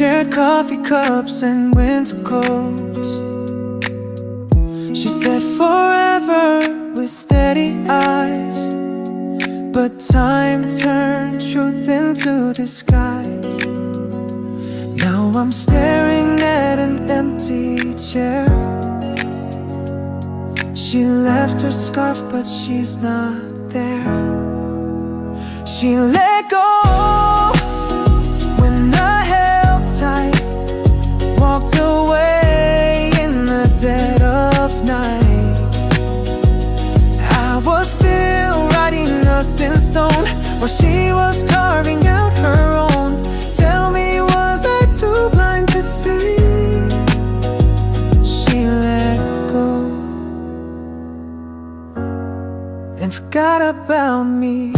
shared coffee cups and winter coats. She said forever with steady eyes, but time turned truth into disguise. Now I'm staring at an empty chair. She left her scarf but she's not there. She let go when I held tight, walked away in the dead of night. I was still writing us in stone while she was carving out her own. Tell me, was I too blind to see? She let go and forgot about me.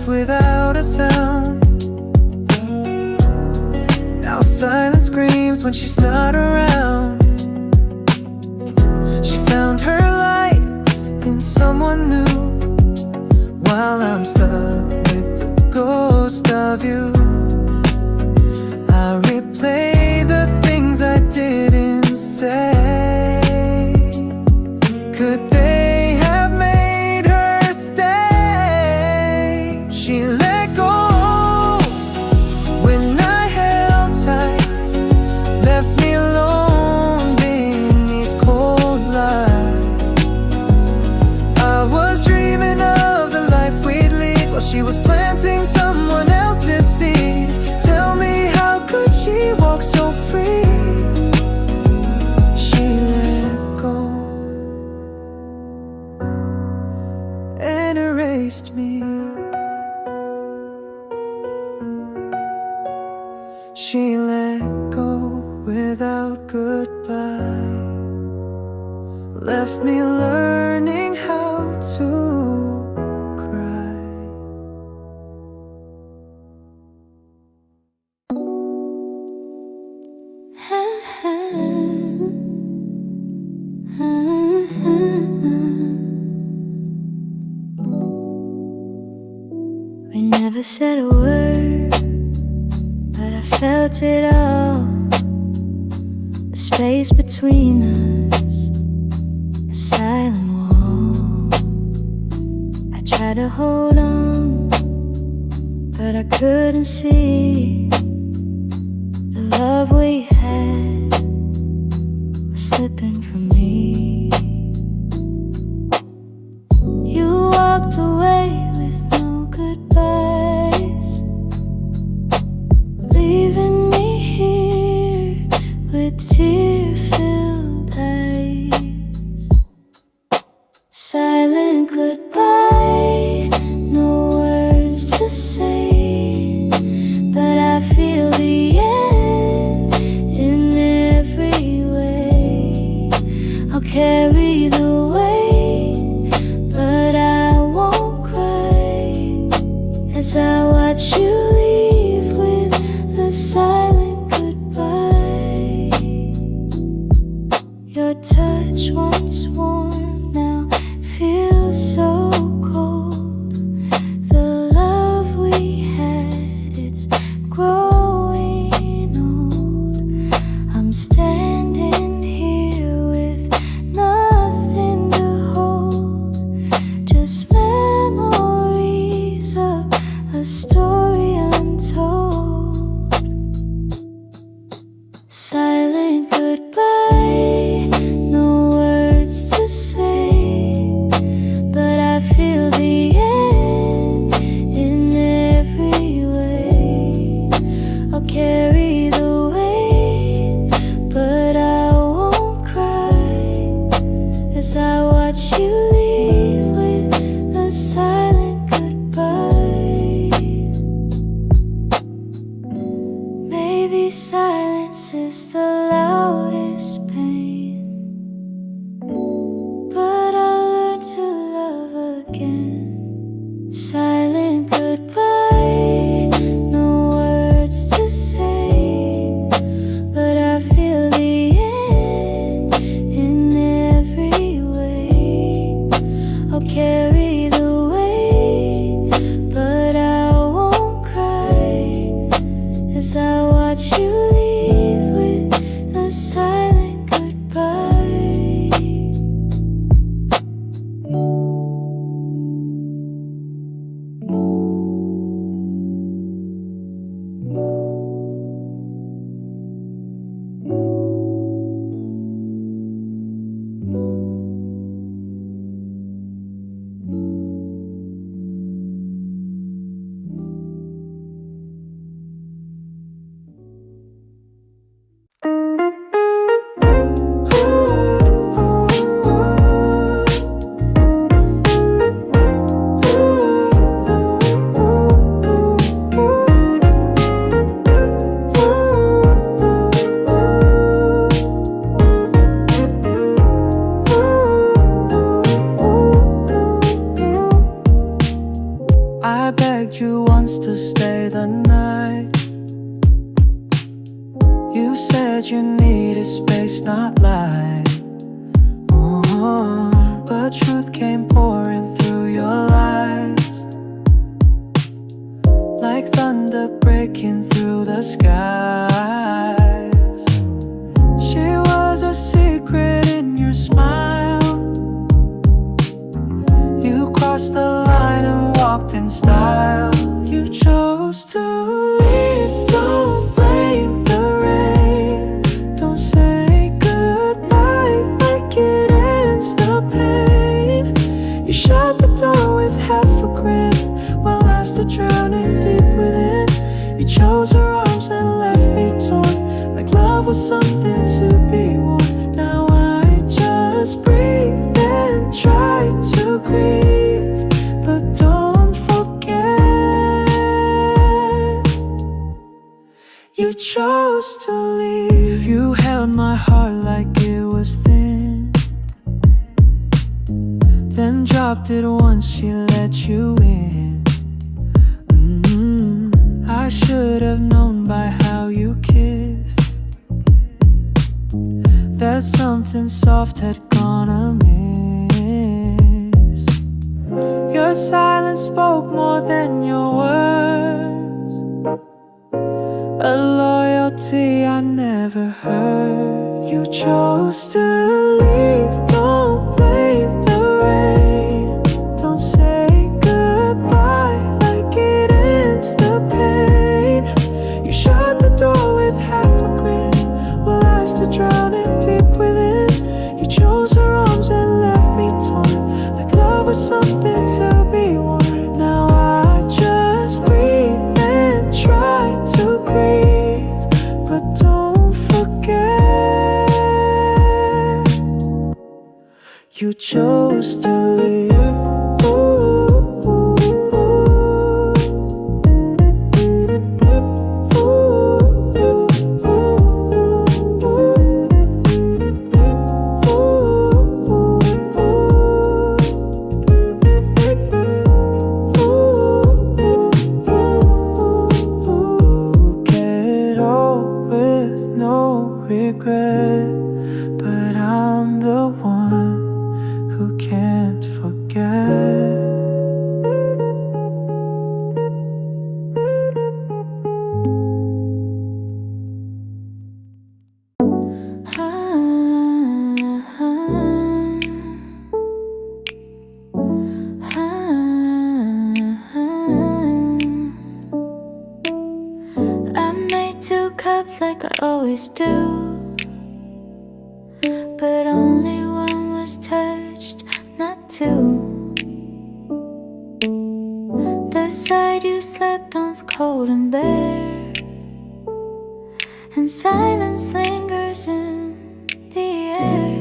Without a sound, now silence screams when she's not around. She found her light in someone new, while I'm stuck with the ghost of you. I replay the things I didn't say. Could they have made her stay? She let go when I held tight, left me alone beneath cold light. I was dreaming of the life we'd lead while she was planting someone else's seed. Tell me, how could she walk so free? She let go and erased me. She let go without goodbye, left me learning how to cry. We never said a word, but I felt it all. The space between us, a silent wall. I tried to hold on, but I couldn't see. The love we had was slipping from me. You walked away with no goodbyes, leaving me here with tear-filled eyes. Silent goodbye, no words to say, but I feel the end in every way. I'll carry the weight, but I won't cry as I watch you leave with the silent goodbye. Your touch once warm now feels so cold. The love we had, it's growing old. I'm standing here with nothing to hold, just memories of a story untold. Silent goodbye, no words to say, but I feel the end in every way. I'll carry the weight, but I won't cry as I watch you leave with a silent goodbye. Maybe silence is the loudest pain, but I learned to love again. Silent goodbye, no words to say, but I feel the end in every way. I'll carry came pouring through your eyes, like thunder breaking through the skies. She was a secret in your smile. You crossed the line and walked in style. You chose to leave, don't blame the rain. Don't say goodbye like it ends the pain. You shut the door with half a grin, while I stood drowning deep within. You chose her arms and left me torn, like love was something to be worn. Now I just breathe and try to grieve, but don't forget, you chose to leave. You held my heart like it was thin, then dropped it once she let you in. I should have known by how you kiss, there's something soft had gonna miss. Your silence spoke more than your words, a loyalty I never heard. You chose to leave, don't blame the rain. Don't say goodbye like it ends the pain. You shut the door with half a grin, while I stood drowning deep within. You chose her arms and left me torn, like love was something to be worn. Now I just breathe and try to grieve, but don't forget, you chose to leave. Get old with no regret, but I'm the one who can't forget. I made 2 cups like I always do, but only one was touched, not 2. The side you slept on's cold and bare, and silence lingers in the air.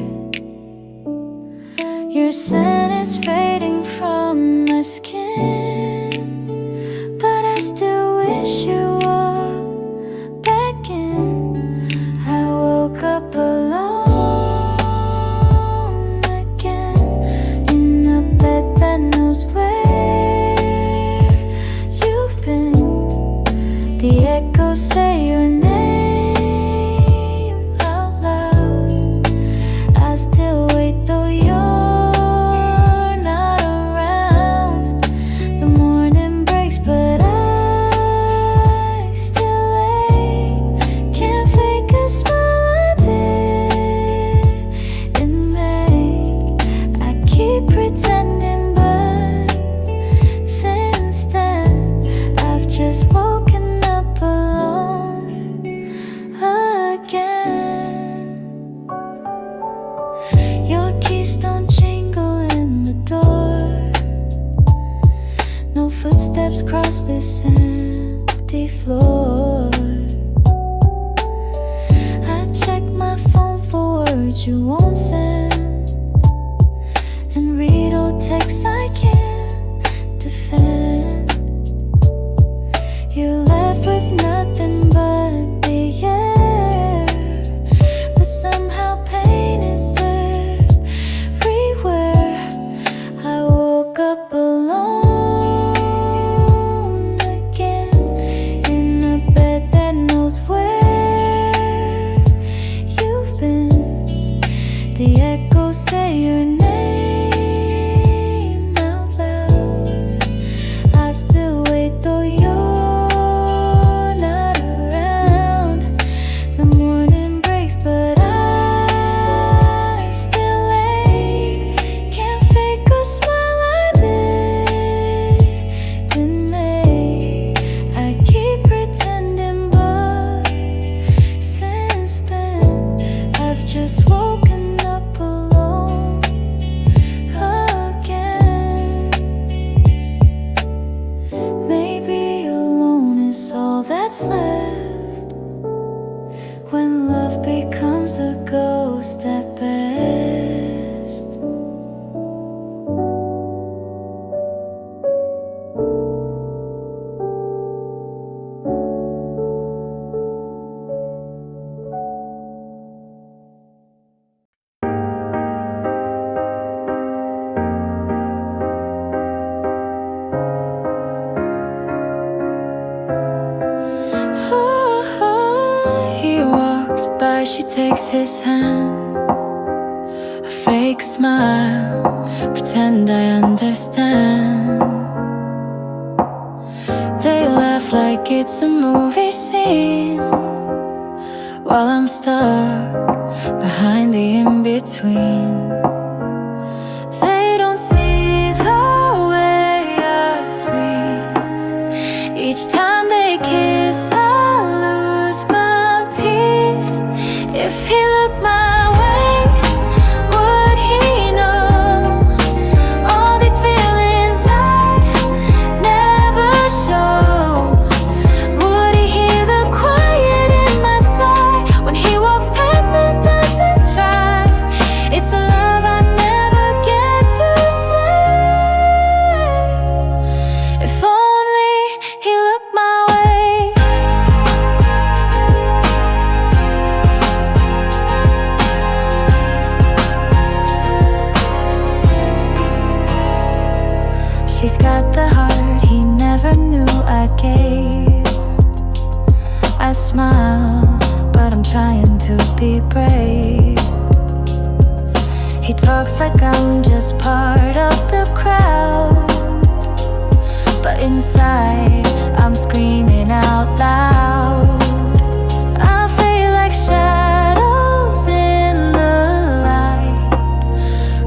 Your scent is fading from my skin, but I still wish you walked back in. I woke up alone again, in a bed that knows where you've been. The echoes say your name out loud. I still wait though you're not around. The morning breaks but I still wait. Can't fake a smile I didn't make. I keep pretending but since then I've just woken up alone again. Your keys don't jingle in the door, no footsteps cross this empty floor. I check my phone for words you won't send, and read old texts I can't defend. You left with nothing but the air, but somehow pain is everywhere. I woke up alone again, in a bed that knows where you've been. The goodbye, she takes his hand. A fake smile, pretend I understand. They laugh like it's a movie scene, while I'm stuck behind the in-between. They don't see the way I freeze. Each time they kiss, I lose my peace. If he looked my way, would he know all these feelings I never show? Would he hear the quiet in my sigh when he walks past and doesn't try? It's a love I never get to say. If only he looked my way. She's got the heart he never knew I gave. I smile, but I'm trying to be brave. He talks like I'm just part of the crowd, but inside I'm screaming out loud. I feel like shadows in the light,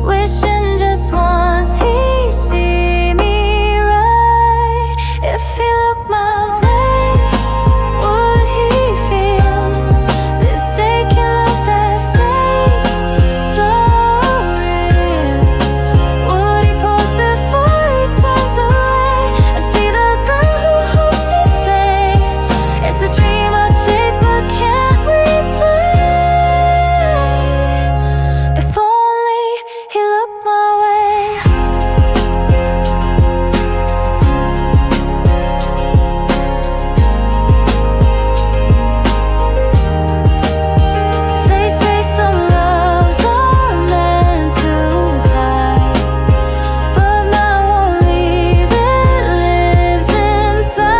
wishing just once he see me right. If he looked my way, would he feel this aching love that stays so real? Would he pause before he turns away and see the girl who hoped he'd stay? It's a dream I chase but can't replay. If only he looked my way. They say some loves are meant to hide, but mine won't leave, it lives inside.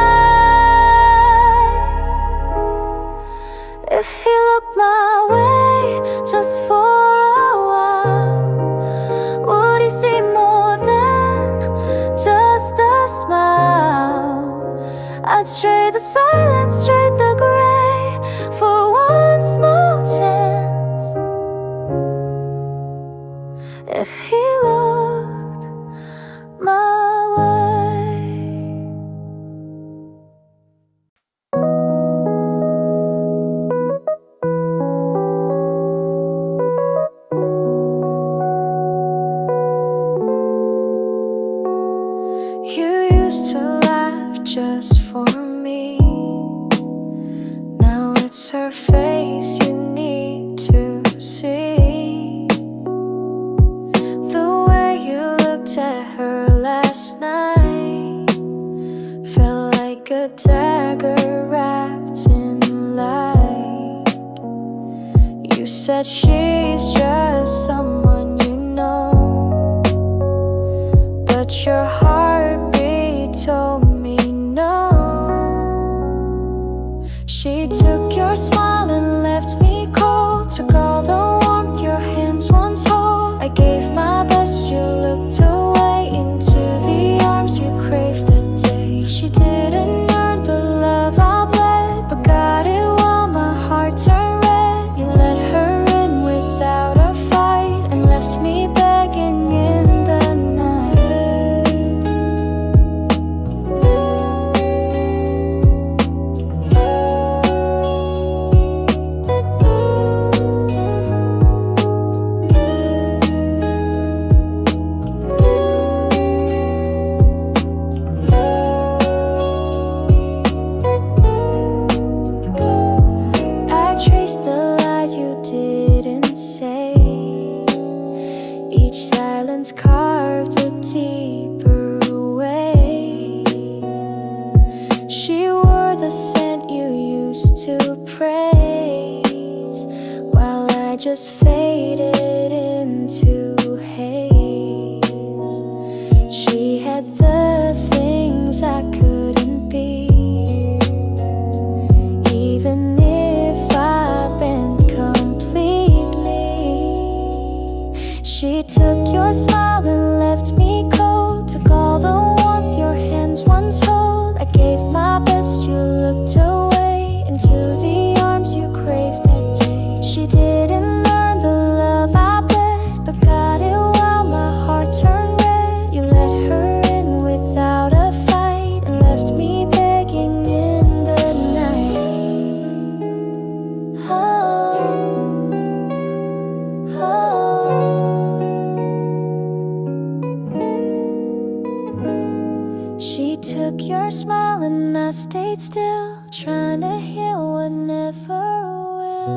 If he looked my way just for a while, would he see more than just a smile? I'd trade the silence, trade the gray for one small chance. If he looked my way. You used to laugh just for me. Now it's her face you need to see. The way you looked at her last night felt like a dagger wrapped in light. You said she's just someone you know, but your heartbeat told me no. She took your smile and left me cold, took all the warmth your hands once hold. I gave my best, you looked away into the arms you craved that day. She didn't earn the love I bled, but got it while my heart turned red. You let her in without a fight and left me begging in the night. I traced the lies you didn't say. Each silence carved a deeper way. She wore the scent you used to praise, while I just faded into haze. She had the things I couldn't be, even if I bent took your smile and left me cold. Took all the warmth your hands once held. I gave my best, you looked away into the arms you craved that day. She didn't earn the love I bet, but got it while my heart turned red. You let her in without a fight and left me begging in the night. She took your smile and I stayed still, trying to heal what never will.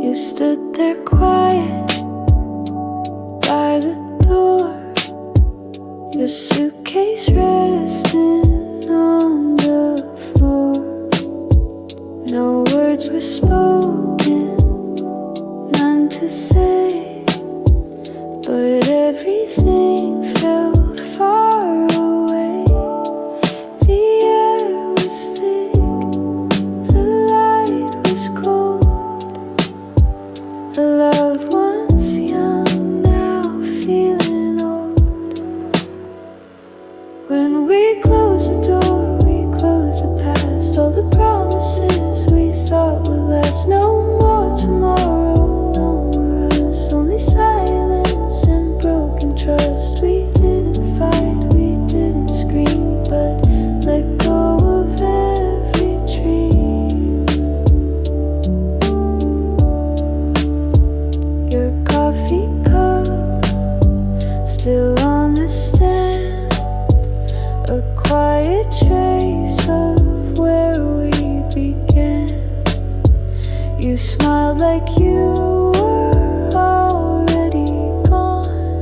You stood there quiet by the door, your suitcase resting on the floor. No words were spoken, none to say, but everything felt far away. The air was thick, the light was cold. The loved ones young, now feeling old. When we close the door, we close the past. All the promises we thought would last. No more tomorrow, no more us. Only silence and broken trust. We didn't fight, we didn't scream, but let go of every dream. Your coffee cup still on the stand, a quiet trace of where we began. You smiled like you were already gone,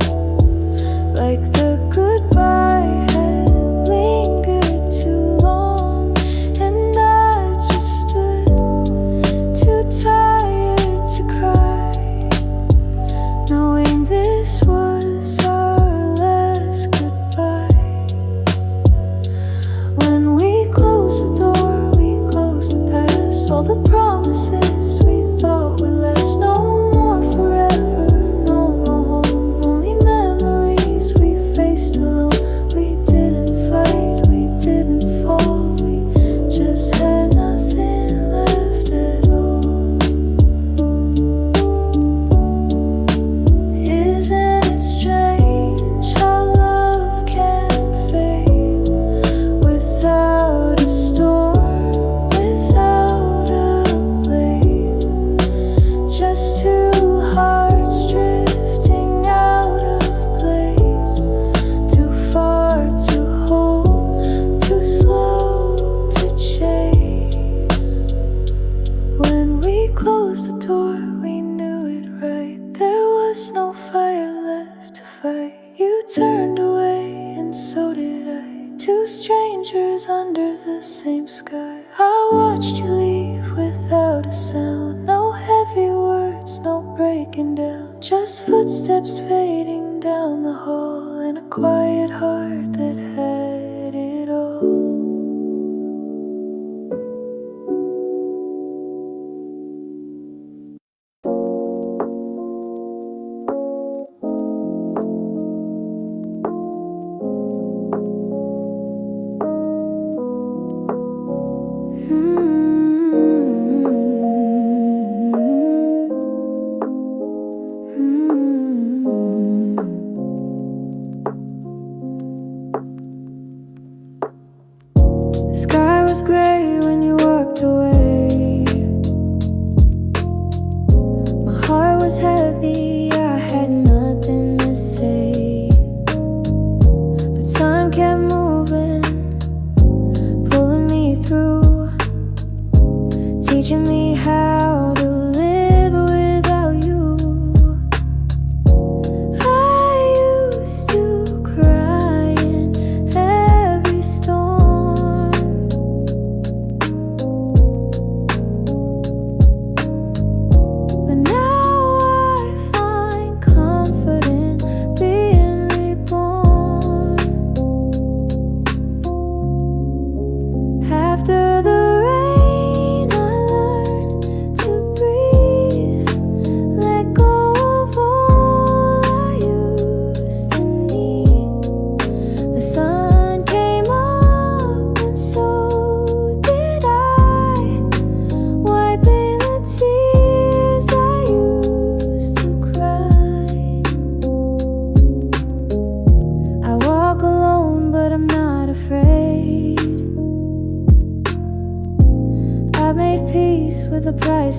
like the goodbye had lingered too long. And I just stood too tired to cry, knowing this was our last goodbye. When we close the door, we close the past. All the promises we thought would last. No more forever, no more home. Only memories we faced alone. We didn't fight, we didn't fall. We just had nothing left at all. Isn't it strange how love can fade without a storm, without a blame? Just two hearts drifting out of place, too far to hold, too slow to chase. When we closed the door, we knew it right. There was no fire left to fight. You turned away and so did I. Two strangers under the same sky. I watched you leave without a sound. No heavy words, no breaking down. Just footsteps fading down the hall, and a quiet heart that had it all. The sky was gray when you walked away. My heart was heavy, I had nothing to say. But time kept moving, pulling me through, teaching me how to live without you. I used to cry and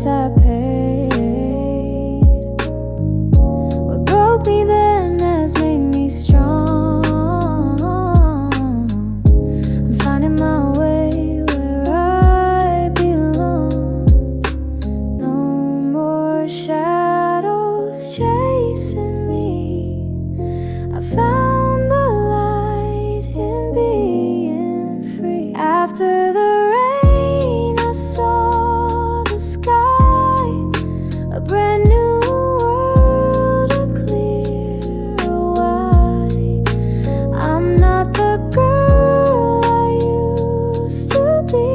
price I paid. What broke me then has made me strong. I'm finding my way where I belong. No more shadows chasing me. I found the light in being free. After the rain, I saw the sky, a brand new world, a clear why. I'm not the girl I used to be.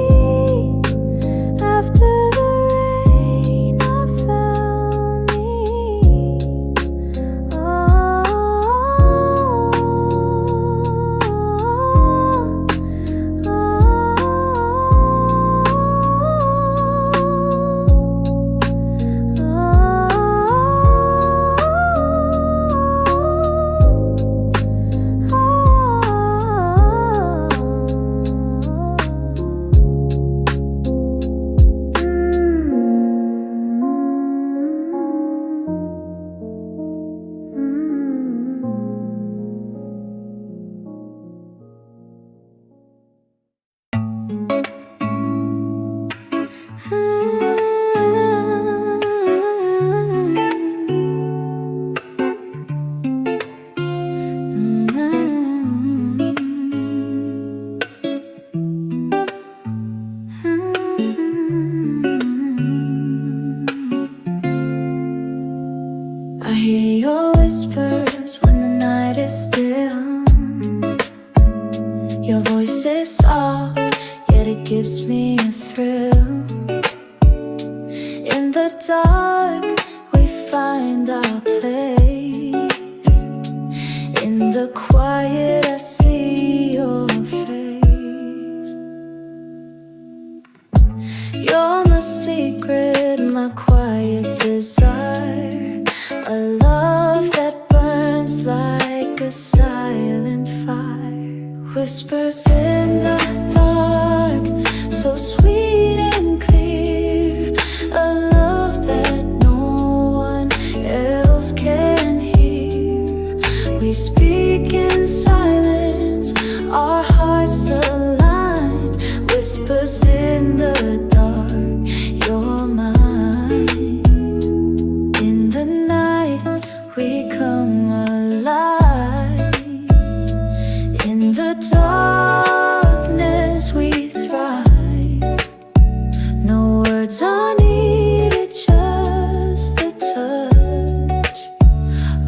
After the rain, I found me. I hear your whispers when the night is still. Your voice is soft, yet it gives me a thrill. In the dark, we find our place. In the quiet, I see your face. You're my secret, my quiet desire. A love that burns like a silent fire. Whispers in the dark, so sweet and clear. A love that no one else can hear. We speak in silence, our hearts align. Whispers in the dark, you're mine. In the night, we come alive. In the darkness, we thrive. No words are needed, just the touch.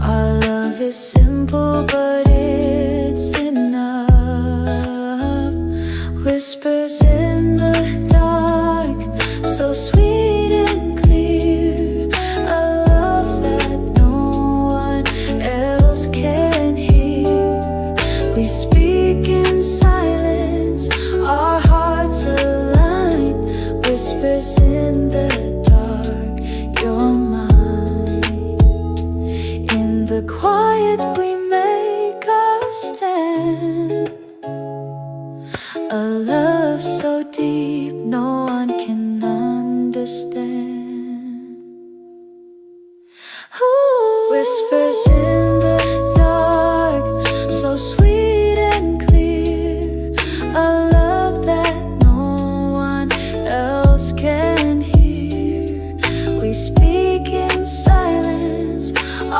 Our love is simple, but it's enough. Whispers in the dark, so sweet and clear. A love that no one else can hear. We speak in silence, our hearts align. Whispers in the dark, you're mine. In the quiet, we make our stand. A love so deep, no one can understand. Ooh. Whispers in the dark, so sweet and clear. A love that no one else can hear. We speak in silence,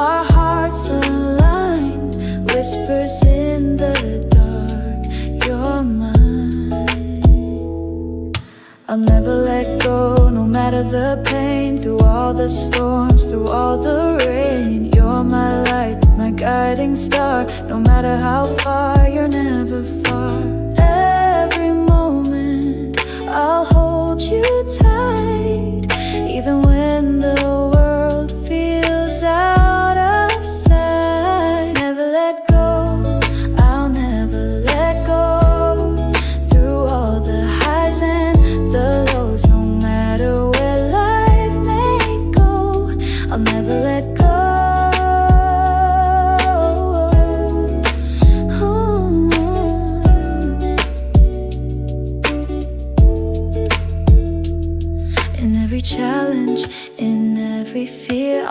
our hearts align. Whispers in the dark, you're mine. I'll never let go, no matter the pain. Through all the storms, through all the rain. You're my light, my guiding star. No matter how far, you're never far. Every moment, I'll hold you tight. Even when the world feels out of sight. Never let go, I'll never let go. Through all the highs and the lows, no matter where life may go, I'll never let go. Ooh.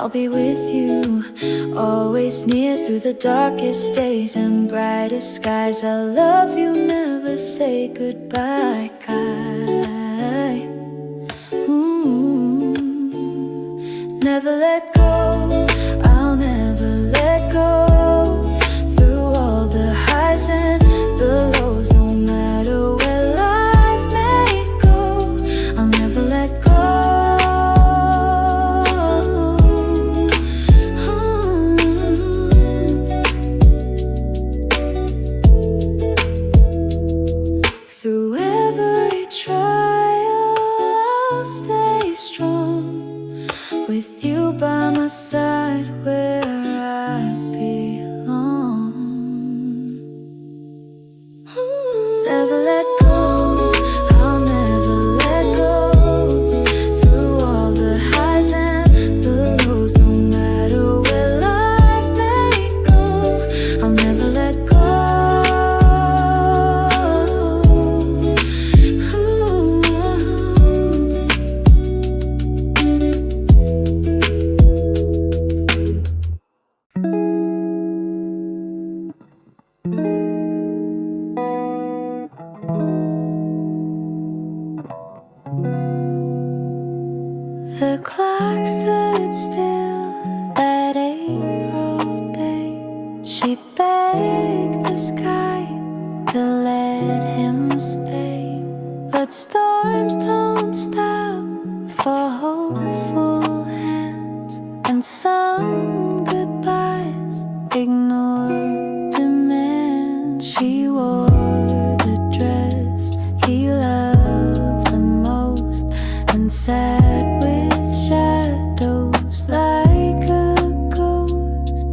I'll be with you, always near through the darkest days and brightest skies. I love you, never say goodbye, guy. Never let go, I'll never let go. Through all the highs and the lows, no matter where life may go, I'll never let go. Through every trial, I'll stay strong, with you by my side where I belong. Never let go, I'll never let go. Through all the highs and the lows, no matter where life may go, I'll never let go. The clock stood still that April day. She begged the sky to let him stay, but storms don't stop for hopeful hands, and some goodbyes ignore demand. She wore the dress he loved the most and sat with shadows like a ghost.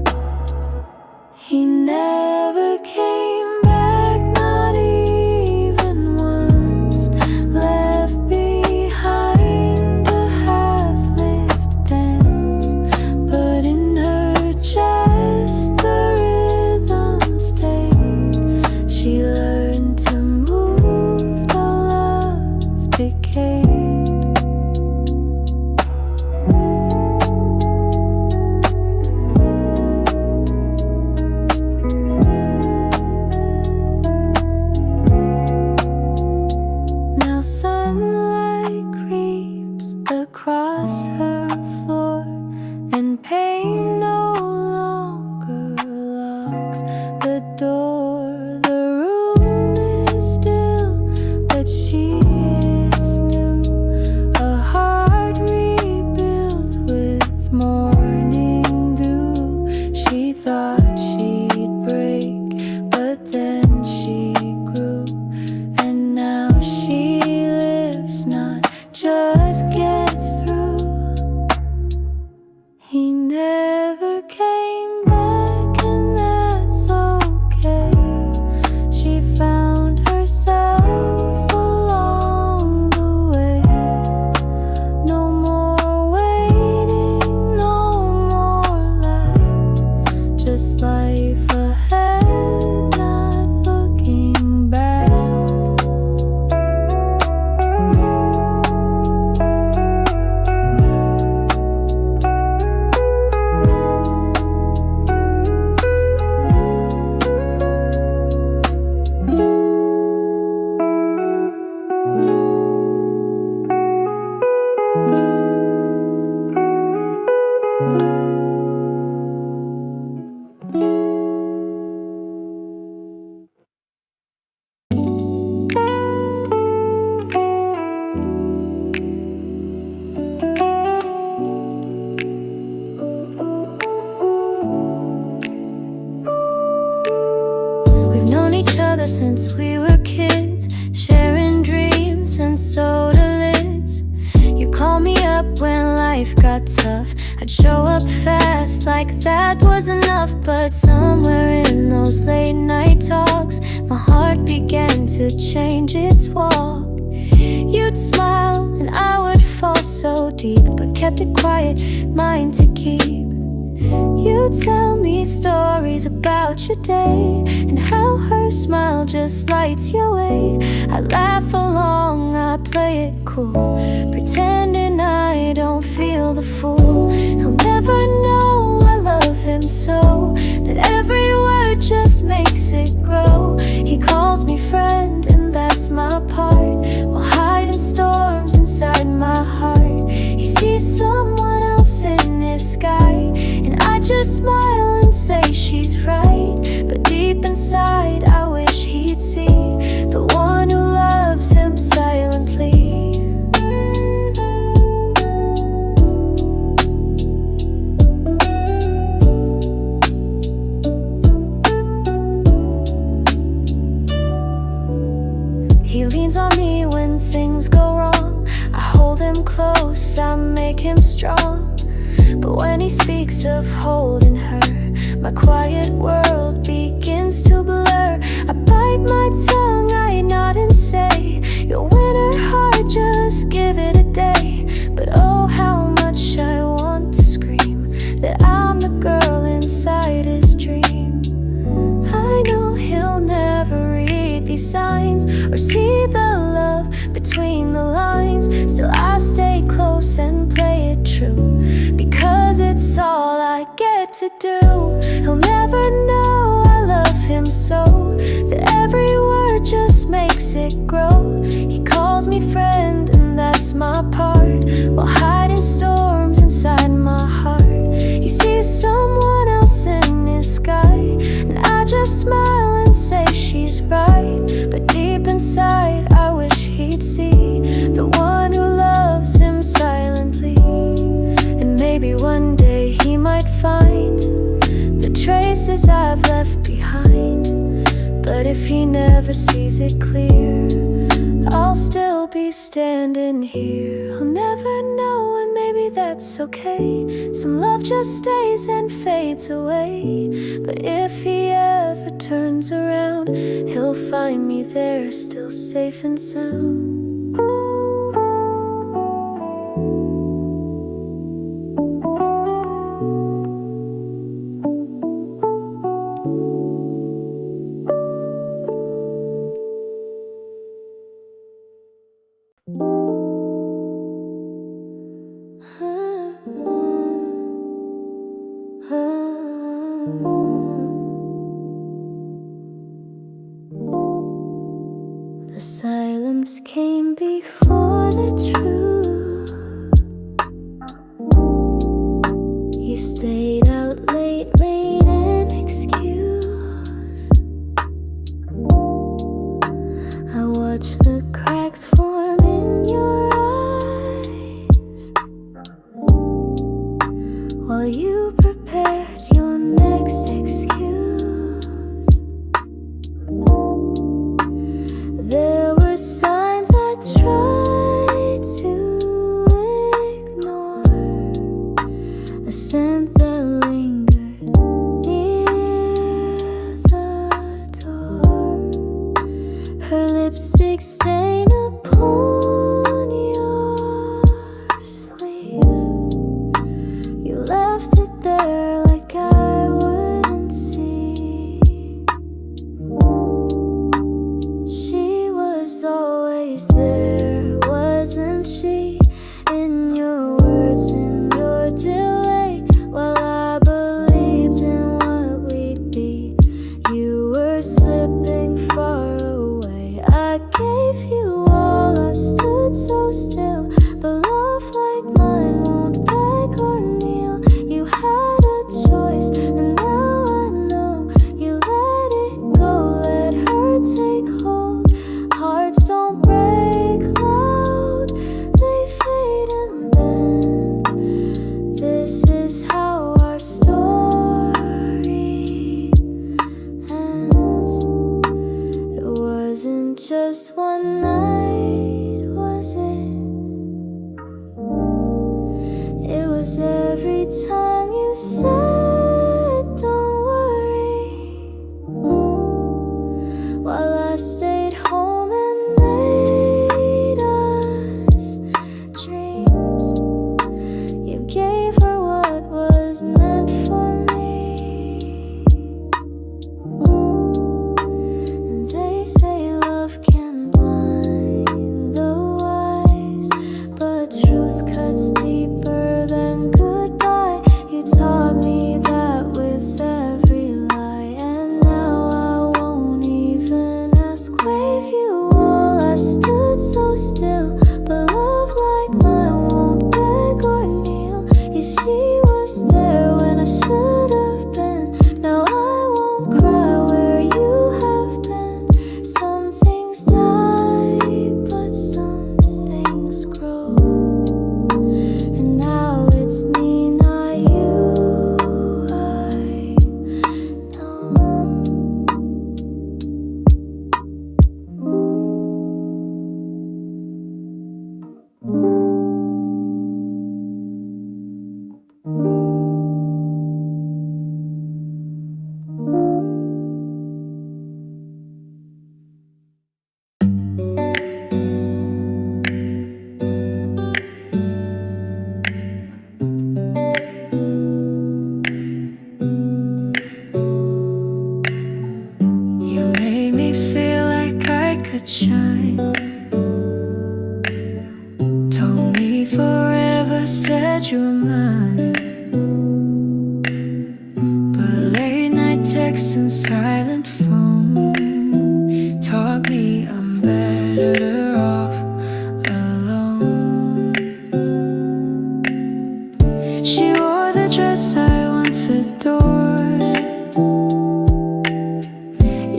He never came back, not even once. Left behind a half-lived dance, but in her chest the rhythm stayed. She learned to move though love decayed. Now sunlight creeps across her floor, and pain no longer locks the door. The room is still, but she is new. A heart rebuilt with morning dew. She thought she'd break, but then she grew, and now she lives, not just gets through. He never came back, and that's okay. She found herself along the way. No more waiting, no more life, just life ahead, not looking back. We've known each other since we were kids, sharing dreams and soda lids. You called me up when life got tough. I'd show up fast like that was enough, but somewhere in those late night talks, my heart began to change its walk. You'd smile and I would fall so deep, but kept it quiet, mine to keep. You tell me stories about your day and how her smile just lights your way. I laugh along, I play it cool, pretending I don't feel the fool. He'll never never know I love him so, that every word just makes it grow. He calls me friend and that's my part, while hiding storms inside my heart. He sees someone else in his sky, and I just smile and say she's right. But deep inside I wish he'd see the one who loves him silently. He leans on me when things go wrong. I hold him close, I make him strong. But when he speaks of holding her, my quiet world begins to blur. I bite my tongue, I nod and say, you'll win her heart, just give it a day. But oh, how much I want to scream that I'm the girl inside his dream. I know he'll never read these signs or see the love between the lines. Still I stay close and play it true, because it's all I get to do. He'll never know I love him so, that every word just makes it grow. He calls me friend and that's my part, while hiding storms inside my heart. He sees someone else in his sky, and I just smile and say she's right. But deep inside I wish he'd see the one who loves him silently. And maybe one day he might find the traces I've left behind. But if he never sees it clear, I'll still be standing here. I'll never know, and maybe that's okay. Some love just stays and fades away. But if he ever turns around, he'll find me there, still safe and sound. The silence came before the truth. You stayed out late, made an excuse. I watched the cracks form in your eyes, while you prepared your next excuse. There were signs I tried to ignore, a scent that lingered near the door, her lipstick stain upon your sleeve. You left it there like I wouldn't see. She was always there, wasn't she? In your words, in your delay, while I believed in what we'd be, you were slipping far away. I gave you all, I stood so still, but love like mine won't beg or kneel. You had a choice, and now I know you let it go, let her take hold. Hearts don't break loud, they fade and bend. This is how our story ends. It wasn't just one night, was it? It was every time you said don't worry, while I stayed home and made us dreams. You gave her what was meant for me, and they say love can blind the wise, but truth cuts deeper than goodbye. You wave you all. I stood so still, but love like mine won't beg or kneel. Yeah, she was there when I should have been. Now I won't cry where you have been. Some things die, but some things grow. And now it's me, not you. I know. You made me feel like I could shine. Told me forever, said you were mine. But late night texts and silent phone taught me I'm better off alone. She wore the dress I once adored.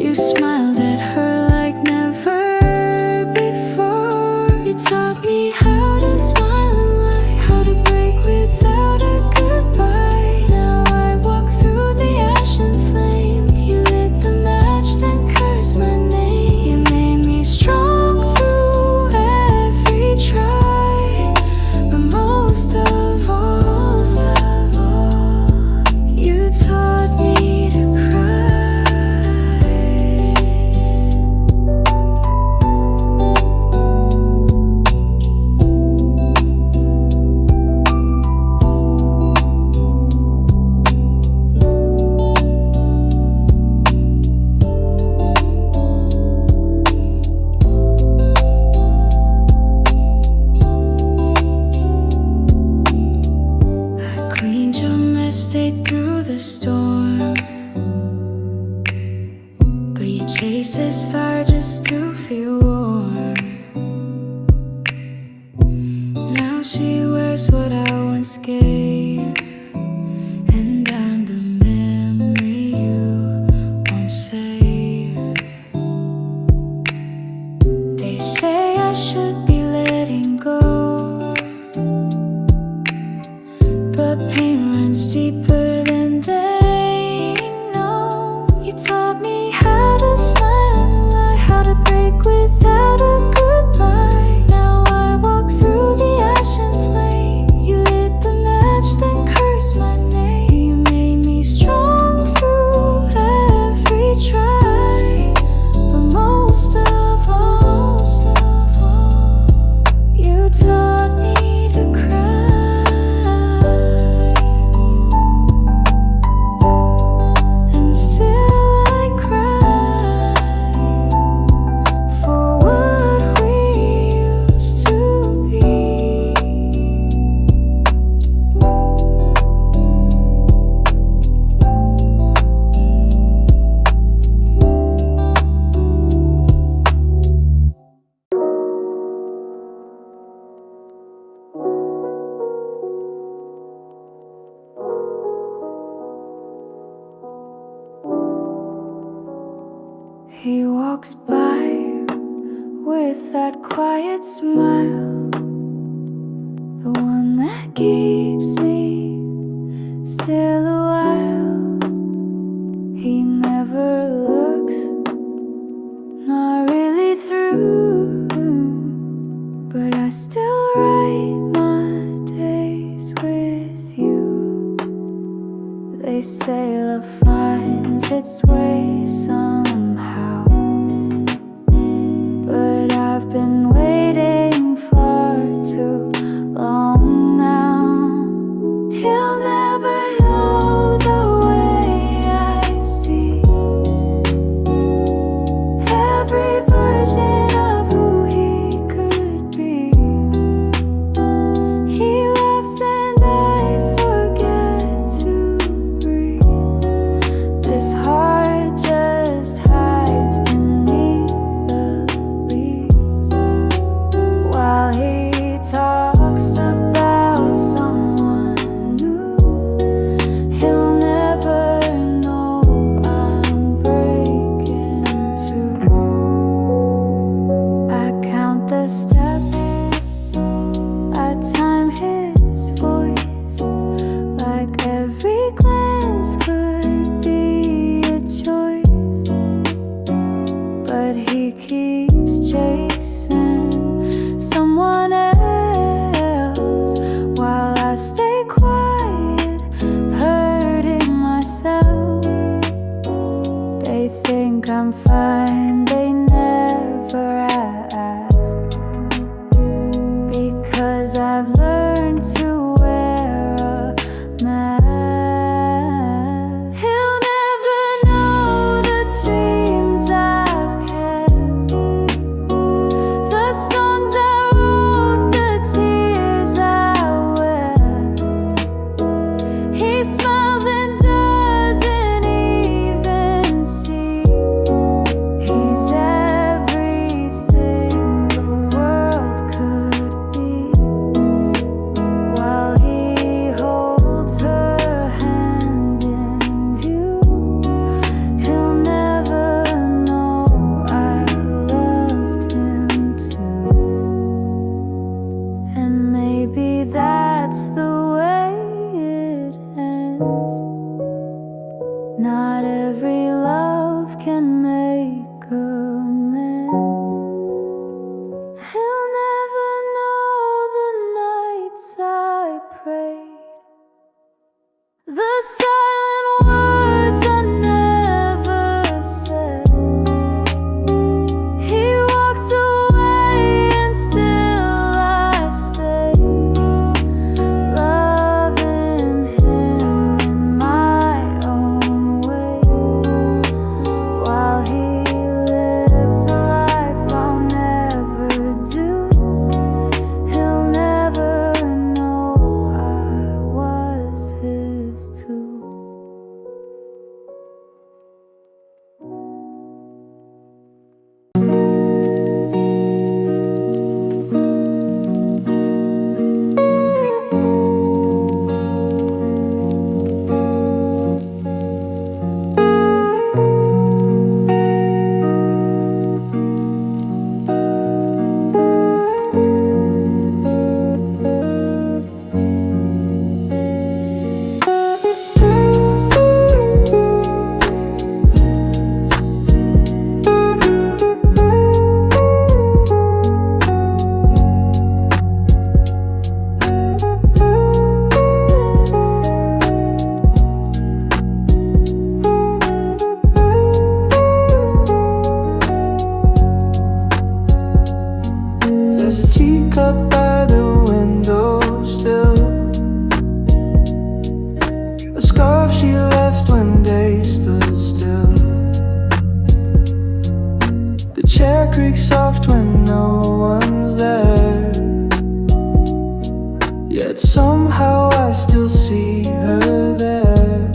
You smiled at her like never before. You taught me how to smile and lie, how to break without a goodbye. Now I walk through the ash and flame. You lit the match, then cursed my name. You made me strong through every try, but most of all, you taught me to cry. I cleaned your mess, stayed through the storm, but you chased this fire just to feel warm. Now she wears what I once gave, and I'm the memory you won't save. They say I should be letting go, but pain runs deeper than they know. You taught me how to smile and lie, how to break without a goodbye. Now I walk through the ash and flame. You lit the match, then cursed my name. You made me strong through every try, but most of all, you taught me to cry. And still I cry for what we used to be. He walks by with that quiet smile, the one that keeps me still a while. He never looks, not really through, but I still write my days with you. They say love finds its way somehow, but I've been waiting far too long now. He'll never know the way I see every version of who he could be. He laughs and I forget to breathe. This heart just steps. I time his voice like every glance could be a choice, but he keeps chasing someone else while I stay quiet, hurting myself. They think I'm fine, they never ask, because I've learned to wear a mask. He'll never know the dreams I've kept, the songs I wrote, the tears I wept. He smiles and doesn't even see he's everything the world could be, while he holds her hand in view. He'll never know I loved him too. And maybe that's the way it ends. Not every love can make amends. He'll never know the nights I prayed, the silent words I never said. He walks away and still I stay, loving him in my own way, while he lives a life I'll never do. He'll never know I was his too. There's a teacup by the window still, a scarf she left when day stood still. The chair creaks soft when no one's there, yet somehow I still see her there.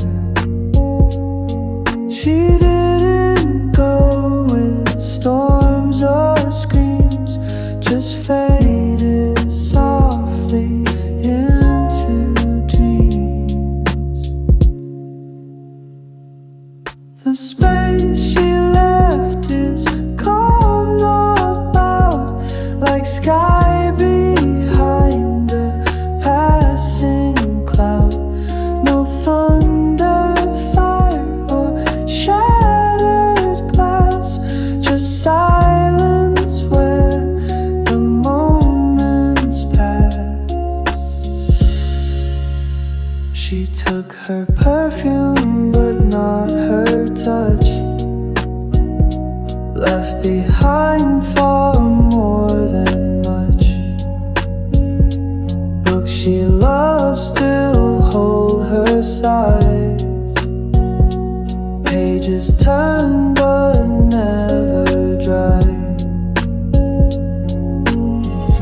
She didn't go with storms or screams, just faded softly into dreams. The space she left is calm, not loud, like sky behind a passing cloud. No thunder, fire, or shattered glass, just silence where the moments pass. She took her perfume but not her touch, left behind far more than much. Books she loves still hold her size, pages turn but never dry.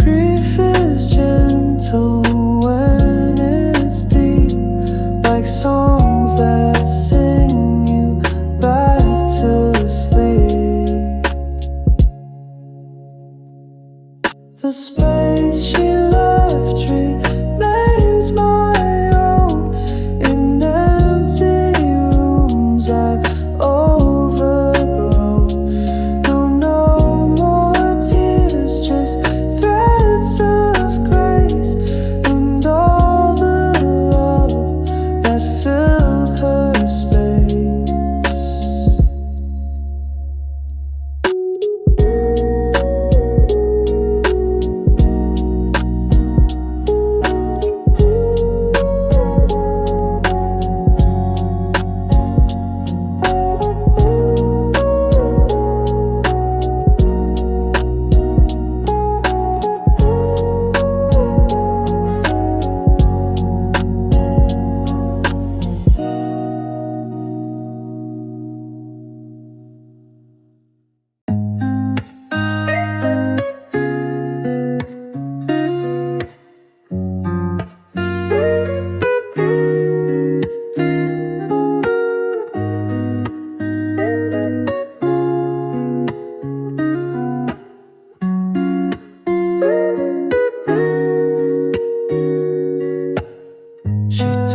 Grief is gentle when it's deep, like songs that sing you back to sleep. The space she left remains my own, in empty rooms I've overgrown. No more tears, just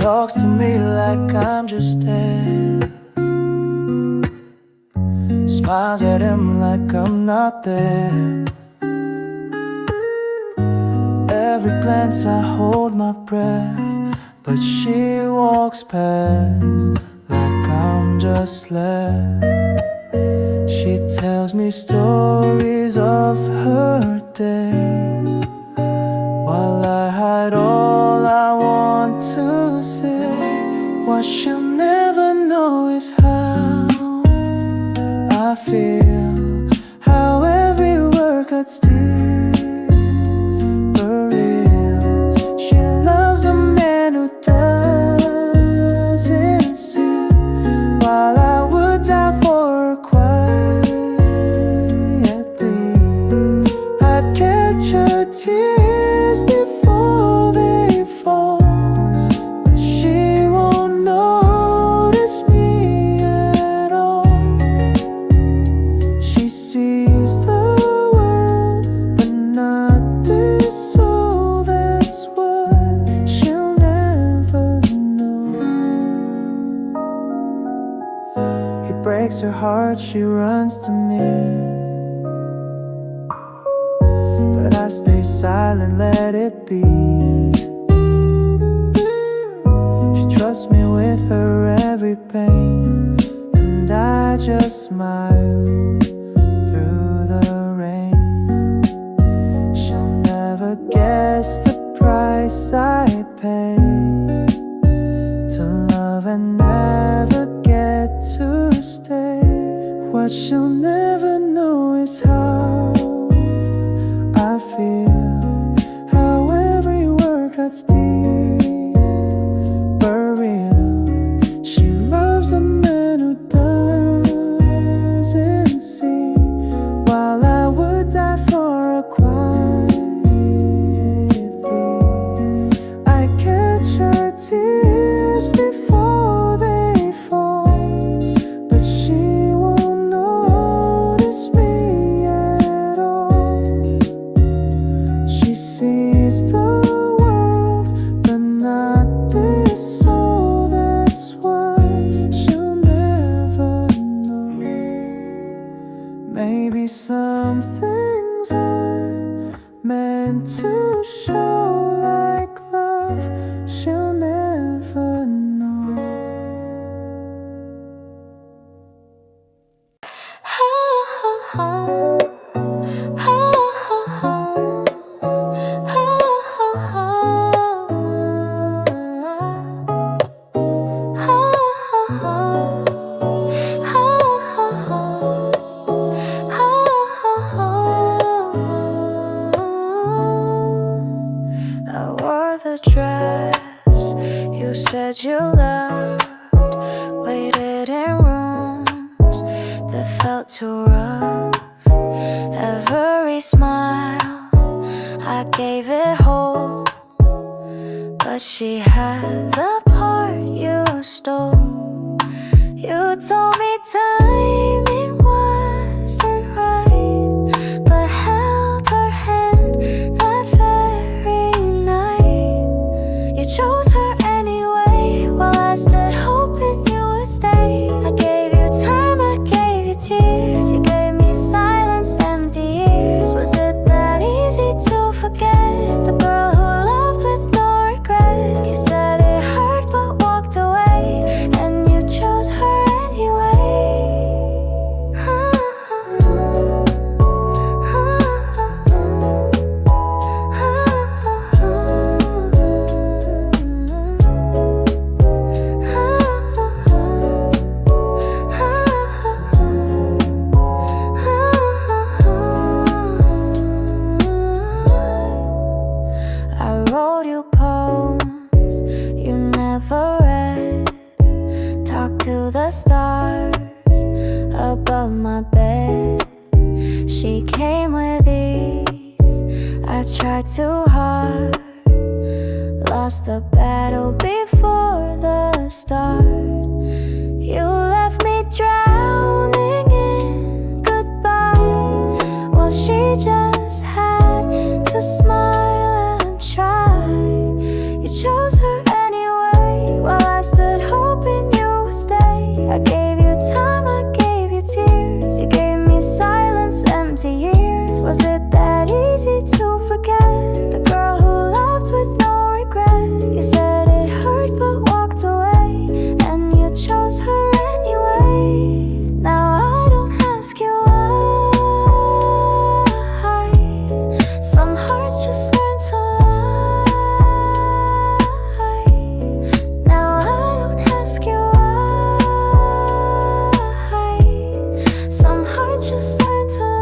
talks to me like I'm just dead, smiles at him like I'm not there. Every glance I hold my breath, but she walks past like I'm just left. She tells me stories of her day, while I hide all I want to say. What she'll never know is how I feel, how every word cuts deep. For real, she loves a man who doesn't see, while I would die for her quietly. I'd catch her tears before they fall, but she won't notice me at all. She sees the world, but not this soul. That's what she'll never know. He breaks her heart, she runs to me, but I stay silent, let it be. She trusts me with her every pain, and I just smile through the rain. She'll never guess the price I pay to love and never get to stay. What she'll never know is how I feel, how every word cuts deep. For real, she loves a man who doesn't see, while I would die for her quietly. I catch her tears before they fall, but she won't notice me at all. She sees the world, but not this soul. That's what she'll never know. Maybe some things are meant to show, like love, she'll never know. I wore the dress you said you loved, waited in rooms that felt too rough. Every smile I gave it hope, but she had the part you stole. You told me timing wasn't right, but held her hand that very night. You chose her anyway, while I stood hoping you would stay. I gave you time, I gave you tears, you gave me silence, empty years. Was it that easy to forget the girl who loved with no regret? You said it hurt but walked away, and you chose her anyway. I wrote you poems you never read, talked to the stars above my bed. She came with ease, I tried too hard, lost the battle before the start. You left me drowning in goodbye, while she just had to smile and try. You chose her anyway, years. Was it that easy to forget the girl who loved with no regret? You said it hurt but walked away, and you chose her anyway. Now I don't ask you why. Some hearts just learn to lie. Now I don't ask you why. Some hearts just learn to lie.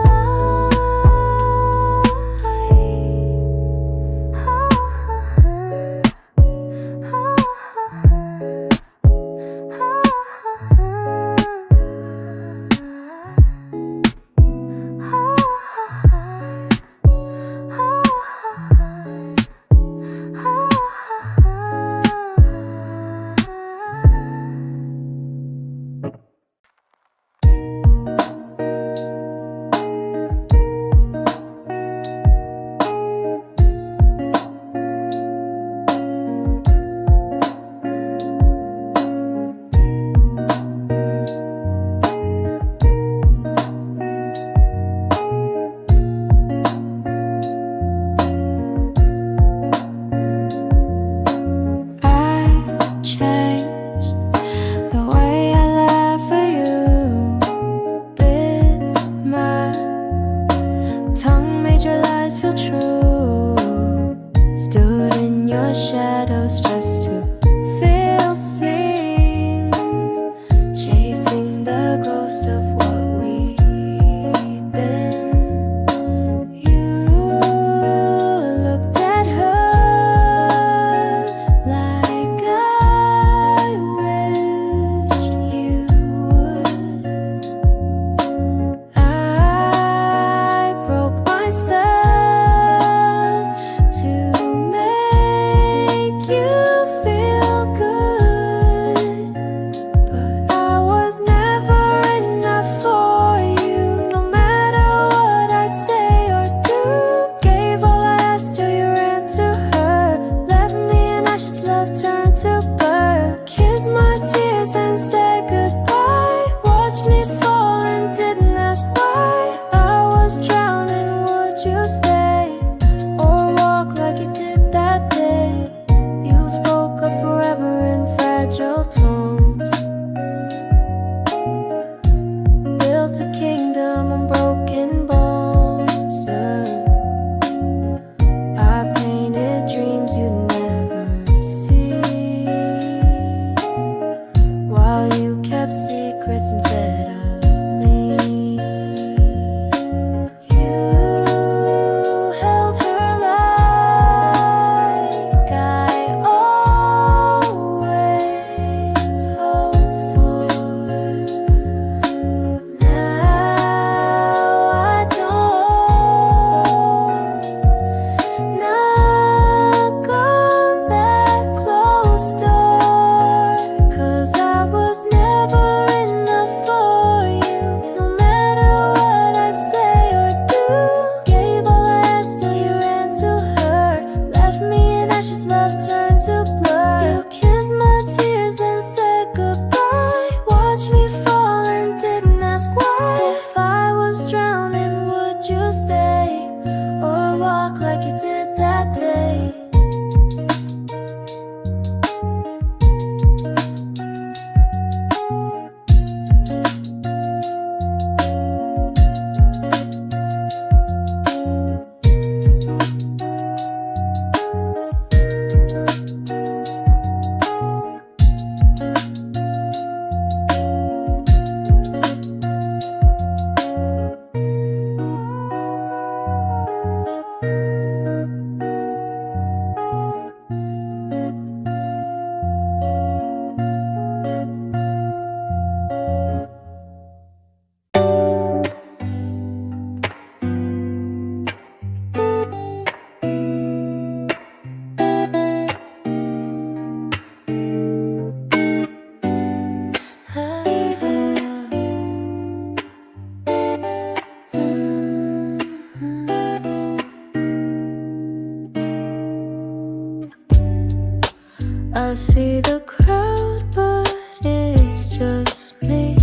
I see the crowd, but it's just me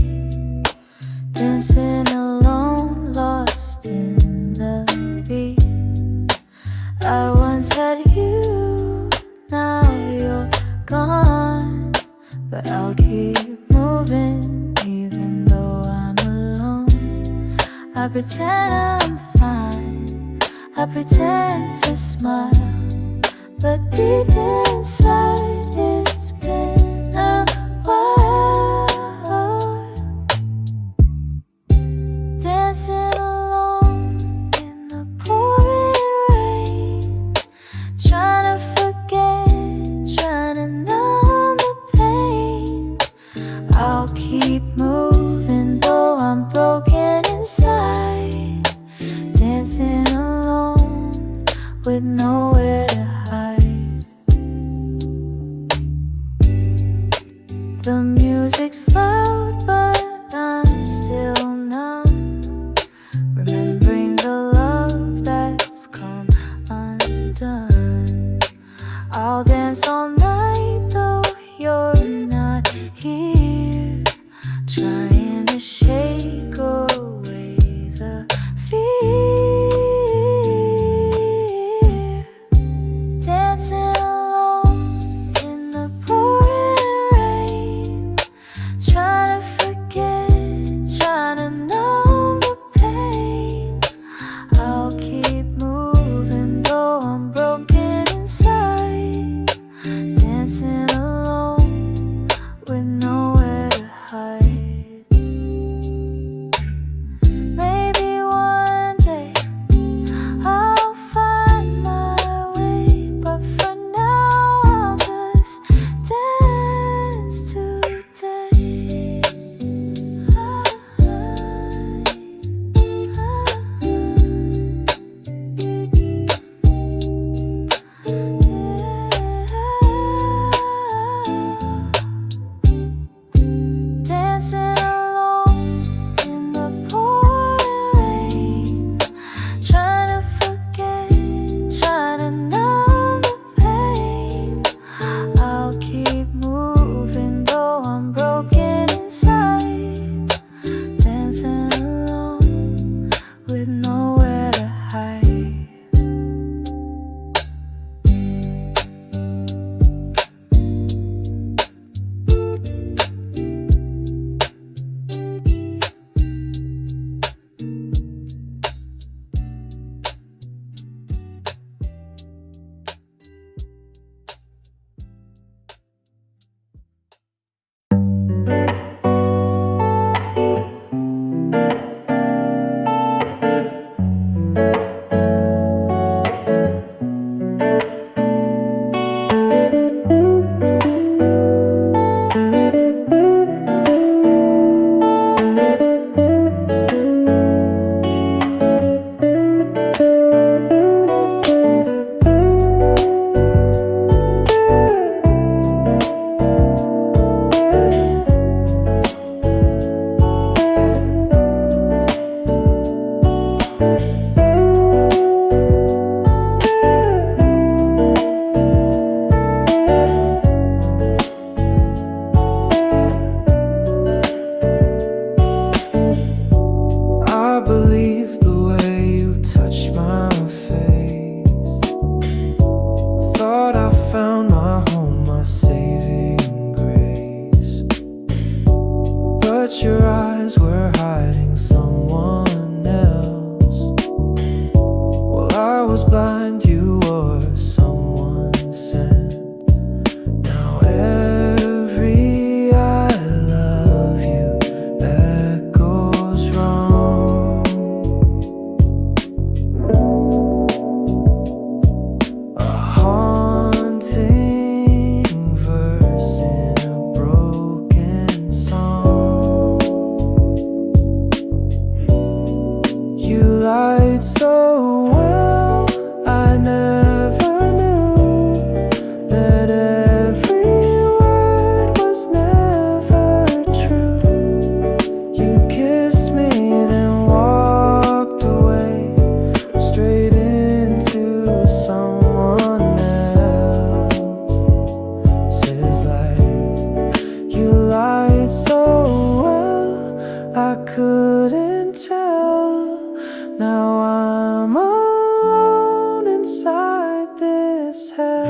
dancing alone, lost in the I'll keep moving even though I'm alone. I pretend I'm fine, I pretend to smile, but deep inside it's been a while. Dancing alone in the pouring rain, trying to forget, trying to numb the pain. I'll keep moving though I'm broken inside, dancing alone with nowhere to hide. The music's loud but I'm still numb, remembering the love that's come undone. I'll dance all night though you're not here, trying to shake away the fear. Dancing alone in the pouring rain, trying to forget, trying to numb the pain. I'll keep moving though I'm broken inside, dancing alone with nowhere to hide. Maybe one day I'll find my way, but for now I'll just dance today. Dancing alone in the pouring rain, trying to forget, trying to numb the pain. I'll keep moving though I'm broken inside, dancing alone with nowhere to hide. I believe the way you touch my face. Thought I found my home, my saving grace. But your eyes were hiding someone else. While I was blind, you were someone sent. Now every I love you echoes wrong. A haunting verse in a broken song. You lied so well, I never knew that every word was never true. You kissed me, then walked away, straight into someone else's life. You lied so well, I couldn't tell. Now I'm alone inside this hell.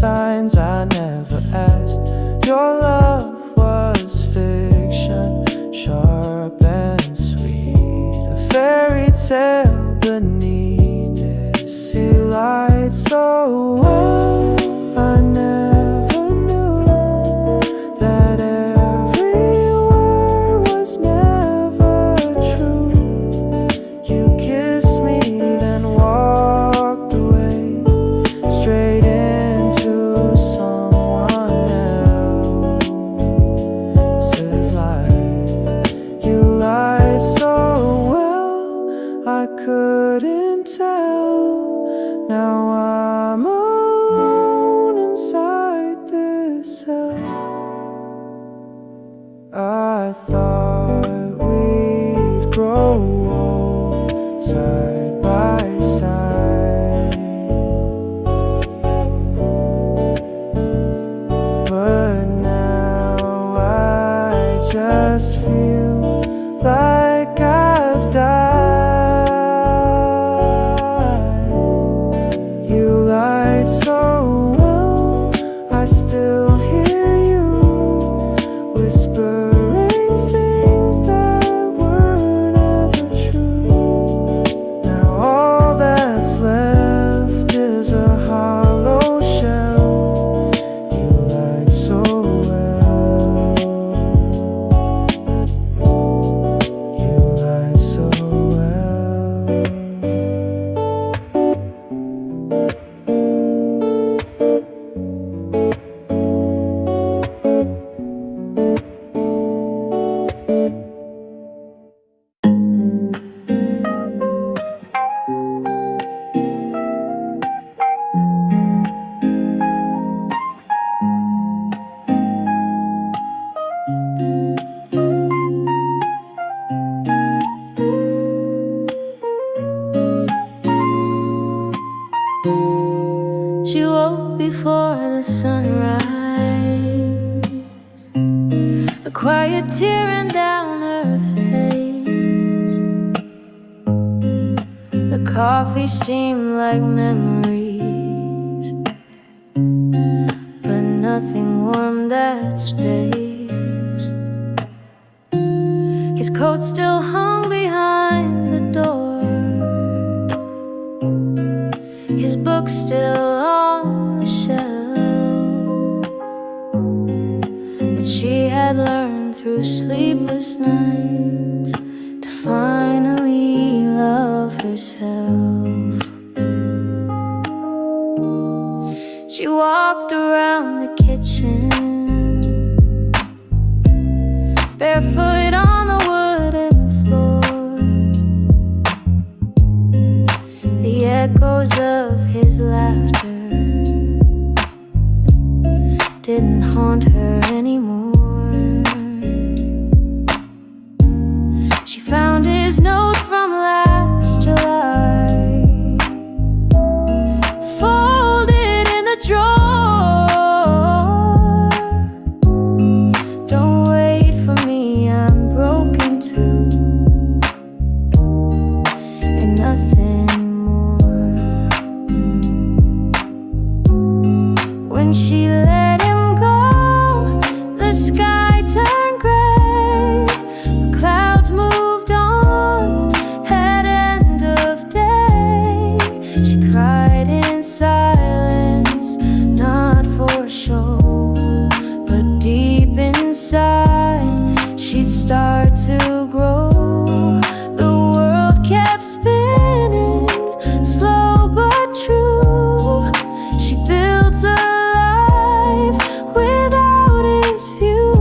signs I never asked. Your love was fiction, sharp and sweet, a fairy tale beneath this sea light so well. I never knew that every word was never true. You kissed me then walked away, straight into someone else's life. You lied so well, I couldn't tell. Now I'm alone inside this hell. I thought we'd grow old side by side, but now I just feel like I've died. You lied so well, I still hear you whispering things that were never true. Now all that's left is a hollow shell. You lied so well. You lied so well. She woke before the sunrise, a quiet tearing down her face. The coffee steamed like memories, but nothing warmed that space. His coat still hung behind the door, his book still on the shelf, but she had learned through sleepless nights to finally love herself. She walked around the kitchen, barefoot on the wooden floor. The echoes of his laughter didn't haunt her anymore. She found his note from last July, folded in the drawer. Don't wait for me, I'm broken too, and nothing more. When she let him go, the sky turned gray, the clouds moved on at end of day. She cried in silence, not for show, but deep inside she'd start to grow. The world kept spinning, slow but true. She built a life without his view,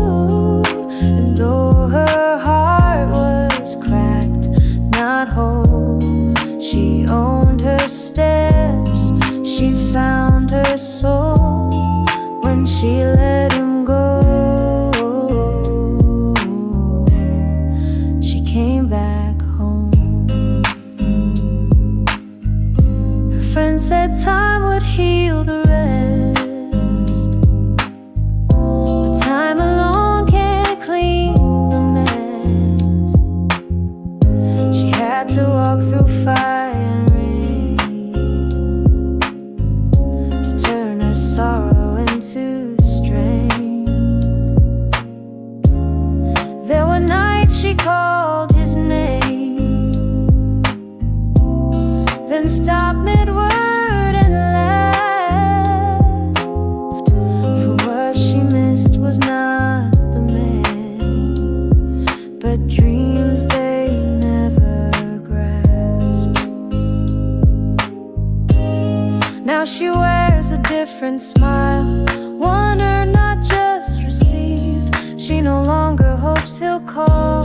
and though her heart was cracked, not whole, she owned her steps. She found her soul when she let him go. She came back home. Her friend said time would heal the rest, but time alone can't clean the mess. She had to walk through fire and rain to turn her sorrow and smile. Wonder not just received. She no longer hopes he'll call,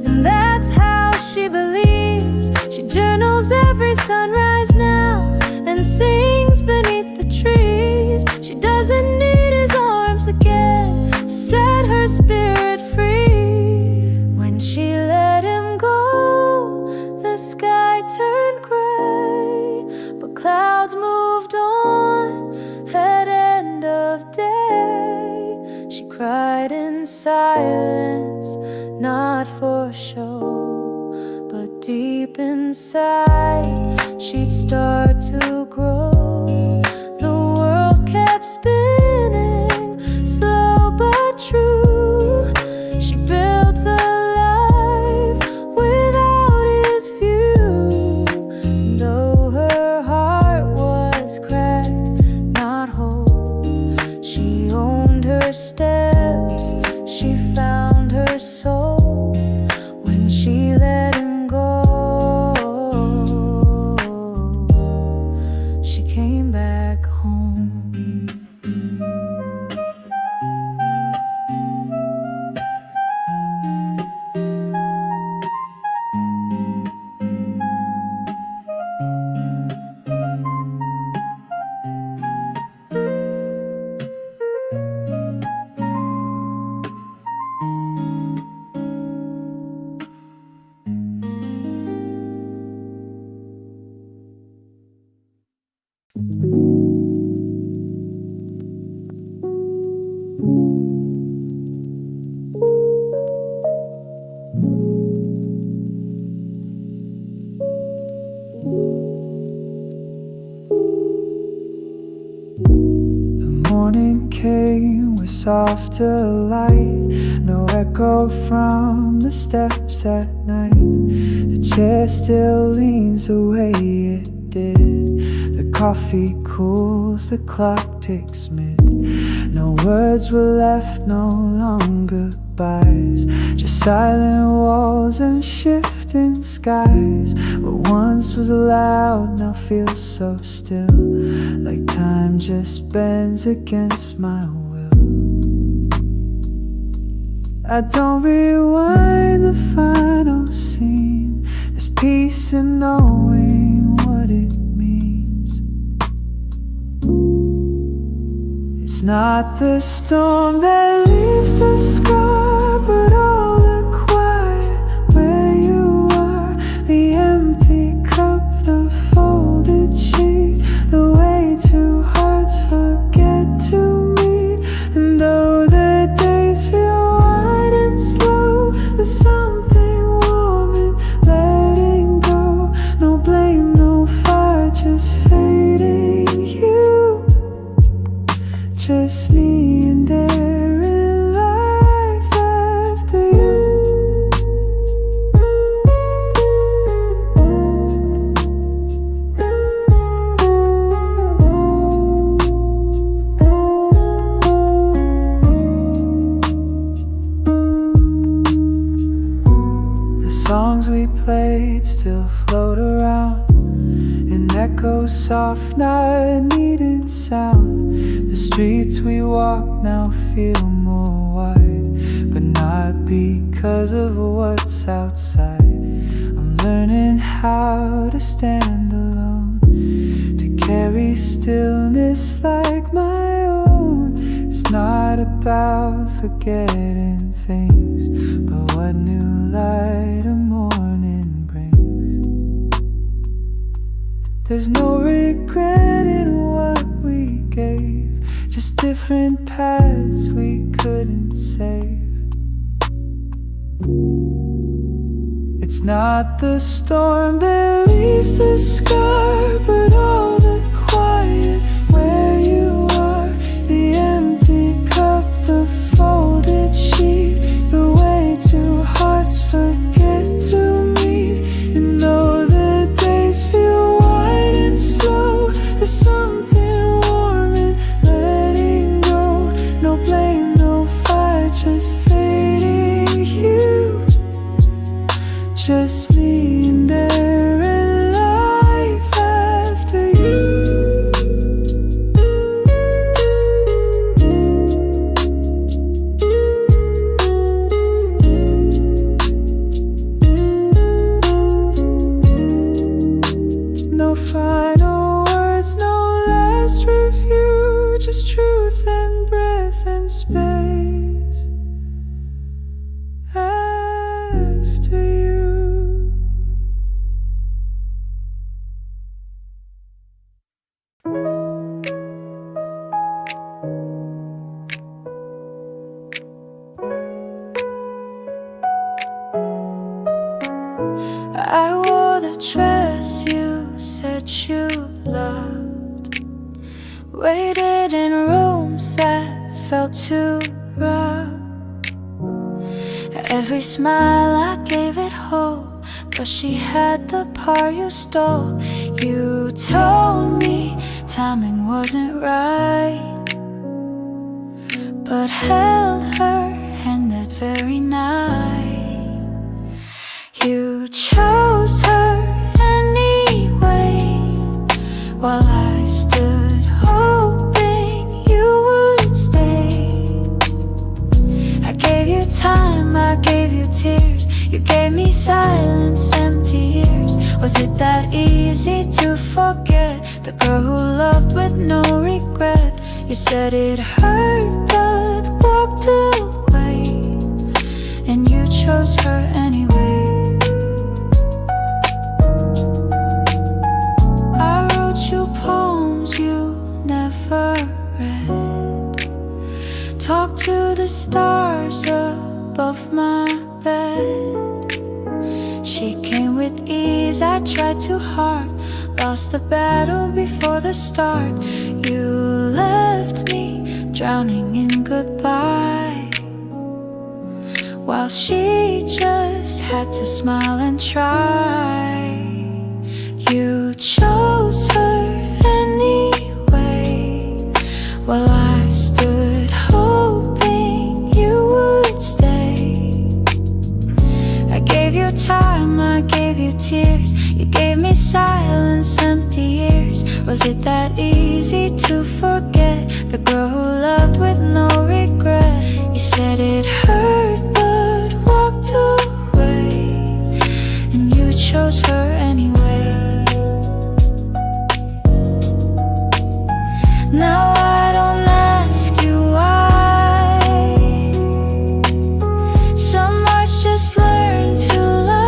and that's how she believes. She journals every sunrise now and sings beneath the trees. She doesn't need his arms again to set her spirit free. When she let him go, the sky turned gray, but clouds moved on at end of day. She cried in silence, not for show, but deep inside she'd start to grow. The world kept spinning, slow but true. She built a life without his view. And though her heart was cracked, not whole, she owned her steps, she found her soul. When she let him go, she came back home. Morning came with softer light, no echo from the steps at night. The chair still leans the way it did. The coffee cools, the clock ticks mid. No words were left, no longer goodbyes, just silent walls and shifting skies. What once was loud now feels so still, like time just bends against my will. I don't rewind the final scene. There's peace in knowing what it means. It's not the storm that leaves the scar, but all the quiet where you are. The empty cup, the folded sheet, the way two hearts forget to meet. And though the days feel wide and slow, there's something warm in letting go. No blame, no fire, just fading you. Just me and there in life after you. The songs we played still float around in echoes soft, not needed sound. The streets we walk now feel more wide, but not because of what's outside. I'm learning how to stand alone, to carry stillness like my own. It's not about forgetting things, but what new light a morning brings. There's no regret in what we gave, just different paths we couldn't save. It's not the storm that leaves the scar, but all the quiet where you are. The empty cup, the folded sheet, the way two hearts forget to meet. And though the days feel wide and slow, there's something warm in letting go. No blame, no fire, just fading you. Just me and there in life after you. dress you said you loved. Waited in rooms that felt too rough. Every smile I gave it hope, but she had the part you stole. You told me timing wasn't right, but held her hand that very night. You chose her anyway, while I stood hoping you would stay. I gave you time, I gave you tears. You gave me silence, empty years. Was it that easy to forget the girl who loved with no regret? You said it hurt but walked away, and you chose her anyway. I wrote you poems you never read, talked to the stars above my bed. She came with ease, I tried too hard, lost the battle before the start. You left me drowning in goodbye, while she just had to smile and try. You chose her anyway, while I stood hoping you would stay. I gave you time, I gave you tears. You gave me silence, empty years. Was it that easy to forget the girl who loved with no regret? You said it hurt but walked away, and you chose her anyway. Now I don't ask you why. Some hearts just learn to lie.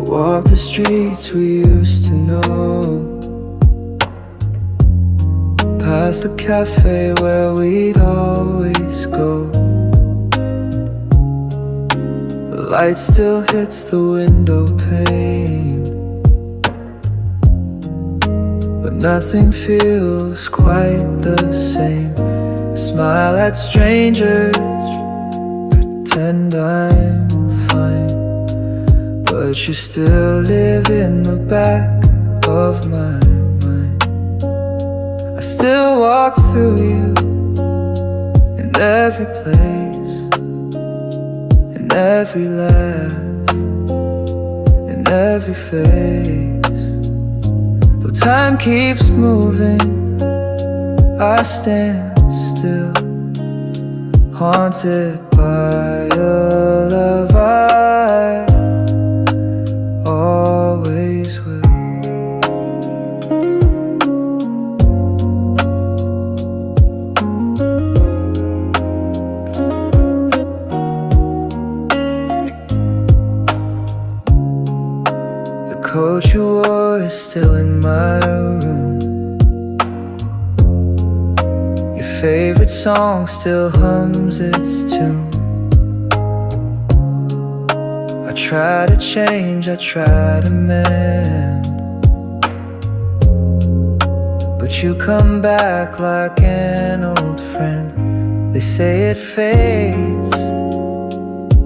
Walk the streets we used to know, past the cafe where we'd always go. The light still hits the window pane, but nothing feels quite the same. I smile at strangers, pretend I'm fine, but you still live in the back of my mind. I still walk through you in every place, in every laugh, in every face. Though time keeps moving, I stand still, haunted by a love I always will. The coat you wore is still in my room. Your favorite song still hums its tune. I try to change, I try to mend, but you come back like an old friend. They say it fades,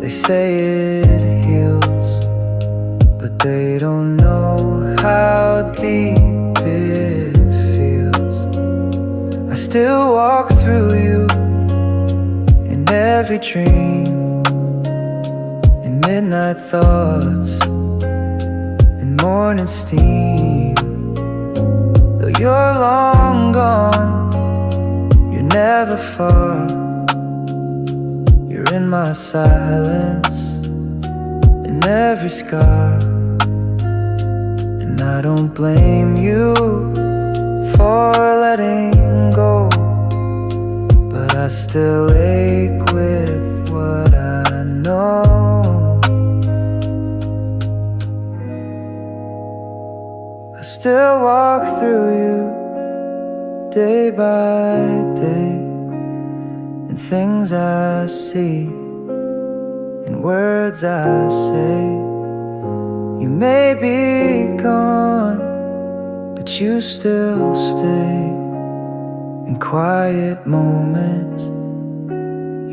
they say it heals, but they don't know how deep it feels. I still walk through you in every dream, midnight thoughts and morning steam. Though you're long gone, you're never far. You're in my silence, in every scar. And I don't blame you for letting go, but I still ache with what I know. I still walk through you day by day, and things I see and words I say. You may be gone, but you still stay in quiet moments.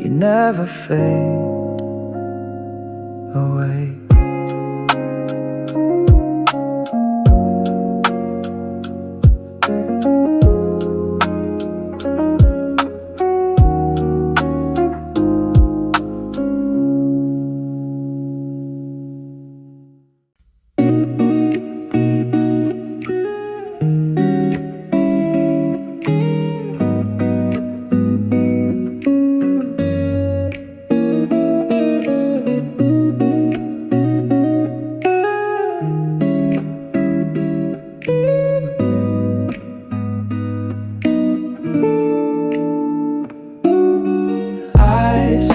You never fade away.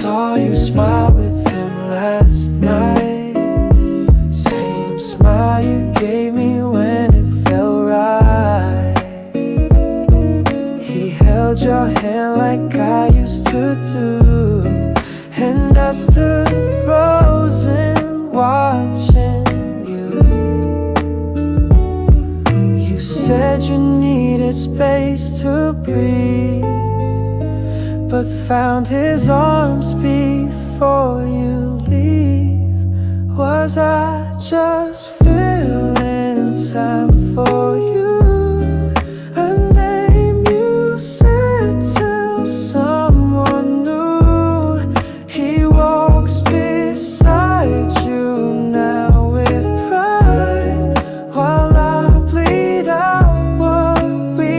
Saw you smile with him last night. Same smile you gave me when it felt right. He held your hand like I used to do, and I stood frozen watching you. You said you needed space to breathe, but found his arms before you leave. Was I just feeling time for you? A name you said to someone new. He walks beside you now with pride, while I bleed out what we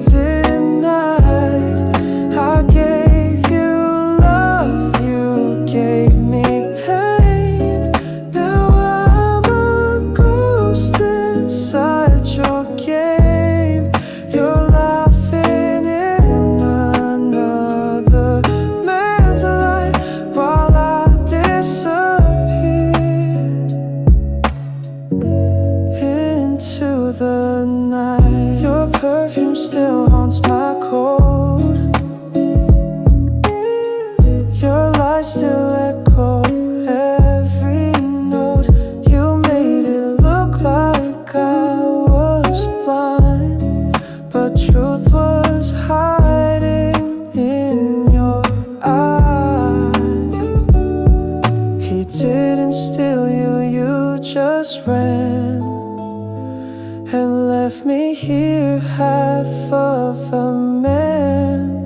denied. I gave you love, you gave me pain. Now I'm a ghost inside your game. You're laughing in another man's life while I disappear into the night. Your perfume still haunts my cold. Your lies still echo every note. You made it look like I was blind, but truth was hiding in your eyes. He didn't steal you, you just ran and left me here half of a man.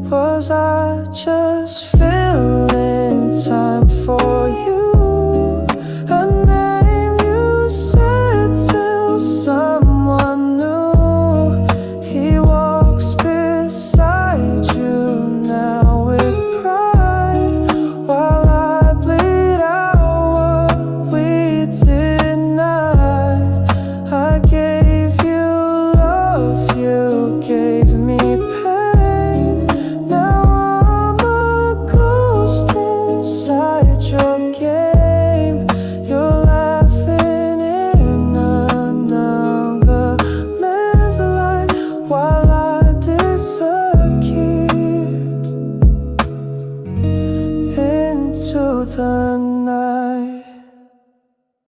Was I just feeling time for you? A name you said to someone new. He walks beside you now with pride, while I bleed out what we denied. I gave you love, you gave me pain. Now I'm a ghost inside your game. You're laughing in another man's life while I disappear into the night.